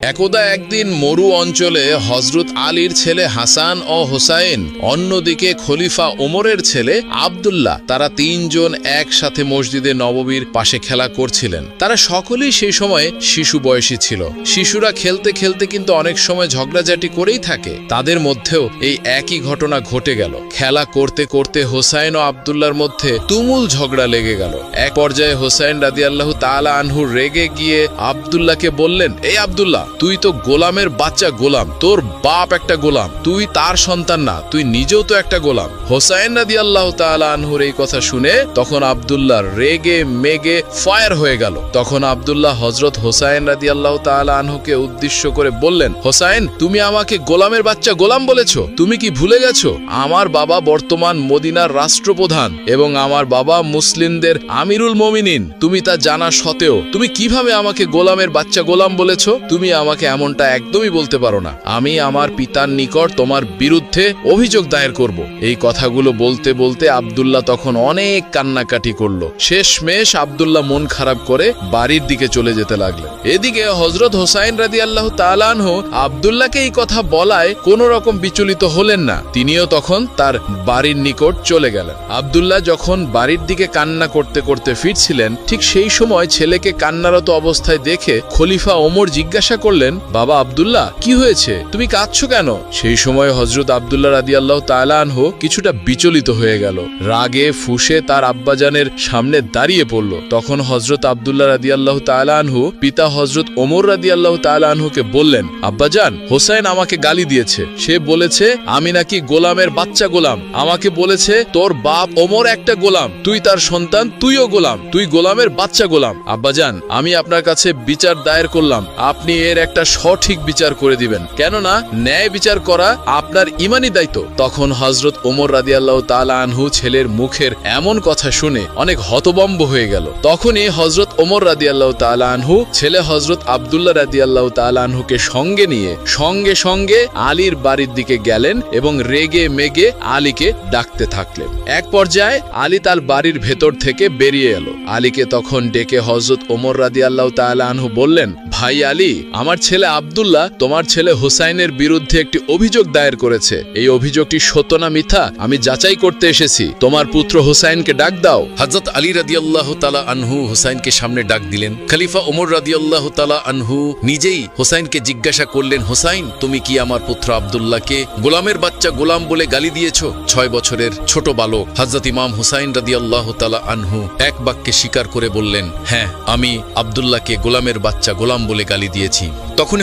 একদা একদিন মরু অঞ্চলে হযরত আলীর ছেলে হাসান ও হোসাইন, অন্যদিকে খলিফা ওমরের ছেলে আব্দুল্লাহ, তারা তিনজন একসাথে মসজিদে নববীর পাশে খেলা করছিলেন। তারা সকলেই সেই সময় শিশু বয়সী ছিল। শিশুরা খেলতে খেলতে কিন্তু অনেক সময় ঝগড়াঝাটি করেই থাকে। তাদের মধ্যেও এই একই ঘটনা ঘটে গেল। খেলা করতে করতে হোসাইন ও আব্দুল্লাহর মধ্যে তুমুল ঝগড়া লেগে গেল। এক পর্যায়ে হোসাইন রাদিয়াল্লাহু তাআলা আনহু রেগে গিয়ে আব্দুল্লাহকে বললেন, এই আব্দুল্লাহ, তুই তো গোলামের বাচ্চা গোলাম, তোর বাপ একটা গোলাম, তুই তার সন্তান না, তুই নিজেও তো একটা গোলাম। হোসাইন রাদিয়াল্লাহু তাআলা আনহুর এই কথা শুনে তখন আব্দুল্লাহ রেগে মেগে ফায়ার হয়ে গেল। তখন আব্দুল্লাহ হযরত হোসাইন রাদিয়াল্লাহু তাআলা আনহুকে উদ্দেশ্য করে বললেন, হোসাইন, তুমি আমাকে গোলামের বাচ্চা গোলাম বলেছো? তুমি কি ভুলে গেছো আমার বাবা বর্তমান মদিনার রাষ্ট্রপ্রধান এবং আমার বাবা মুসলিমদের আমিরুল মুমিনিন? তুমি তা জানা সত্ত্বেও তুমি কিভাবে আমাকে গোলামের বাচ্চা গোলাম বলেছো? তুমি আমাকে এমনটা একদমই বলতে পারো না। আমি আমার পিতার নিকট তোমার বিরুদ্ধে অভিযোগ দায়ের করব। এই কথাগুলো বলতে বলতে আব্দুল্লাহ তখন অনেক কান্নাকাটি করলো। শেষমেশ আব্দুল্লাহ মন খারাপ করে বাড়ির দিকে চলে যেতে লাগলেন। এদিকে হযরত হোসাইন রাদিয়াল্লাহু তাআলা আনহু আব্দুল্লাহকে এই কথা বলায় কোন রকম বিচলিত হলেন না। তিনিও তখন তার বাড়ির নিকট চলে গেলেন। আব্দুল্লাহ যখন বাড়ির দিকে কান্না করতে করতে ফিরছিলেন, ঠিক সেই সময় ছেলেকে কান্নারত অবস্থায় দেখে খলিফা ওমর জিজ্ঞাসা করলেন, বাবা আব্দুল্লাহ, কি হয়েছে? তুমি কাঁদছো কেন? সেই সময় হযরত আব্দুল্লাহ রাদিয়াল্লাহু তাআলা আনহু কিছুটা বিচলিত হয়ে গেল। রাগে ফুঁসে তার আব্বাজানের সামনে দাঁড়িয়ে পড়ল। তখন হযরত আব্দুল্লাহ রাদিয়াল্লাহু তাআলা আনহু পিতা হযরত ওমর রাদিয়াল্লাহু তাআলা আনহুকে বললেন, আব্বাজান, হোসাইন আমাকে গালি দিয়েছে। সে বলেছে আমি নাকি গোলামের বাচ্চা গোলাম। আমাকে বলেছে তোর বাপ ওমর একটা গোলাম, তুই তার সন্তান, তুইও গোলাম, তুই গোলামের বাচ্চা গোলাম। আব্বাজান, আমি আপনার কাছে বিচার দায়ের করলাম, আপনি এর একটা সঠিক বিচার করে দিবেন, কেননা ন্যায় বিচার করা আপনার ইমানি দায়িত্ব। তখন হযরত ওমর রাদিয়াল্লাহু তাআলা আনহু ছেলের মুখের এমন কথা শুনে অনেক হতভম্ব হয়ে গেল। তখনই হযরত ওমর রাদিয়াল্লাহু তাআলা আনহু ছেলে হযরত আব্দুল্লাহ রাদিয়াল্লাহু তাআলা আনহুকে সঙ্গে নিয়ে সঙ্গে সঙ্গে আলীর বাড়ির দিকে গেলেন এবং রেগে মেগে আলীকে ডাকতে থাকলেন। এক পর্যায়ে আলী তার বাড়ির ভেতর থেকে বেরিয়ে এলো। আলীকে তখন ডেকে হযরত ওমর রাদিয়াল্লাহু তাআলা আনহু বললেন, ভাই আলী, আমার ছেলে আব্দুল্লাহ তোমার ছেলে হোসাইনের বিরুদ্ধে একটি অভিযোগ দায়ের করেছে। এই অভিযোগটি সত্য না মিথ্যা আমি যাচাই করতে এসেছি। তোমার পুত্র হোসাইনকে ডাক দাও। হযরত আলী রাদিয়াল্লাহু তাআলা আনহু হোসাইনকে সামনে ডাক দিলেন। খলিফা ওমর রাদিয়াল্লাহু তাআলা আনহু নিজেই হোসাইনকে জিজ্ঞাসা করলেন, হোসাইন, তুমি কি আমার পুত্র আব্দুল্লাহকে গোলামের বাচ্চা গোলাম বলে গালি দিয়েছো? 6 বছরের ছোট বালক হযরত ইমাম হোসাইন রাদিয়াল্লাহু তাআলা আনহু এক বাক্যে স্বীকার করে বললেন, হ্যাঁ, আমি আব্দুল্লাহকে গোলামের বাচ্চা গোলাম বলে গালি দিয়েছি। তখন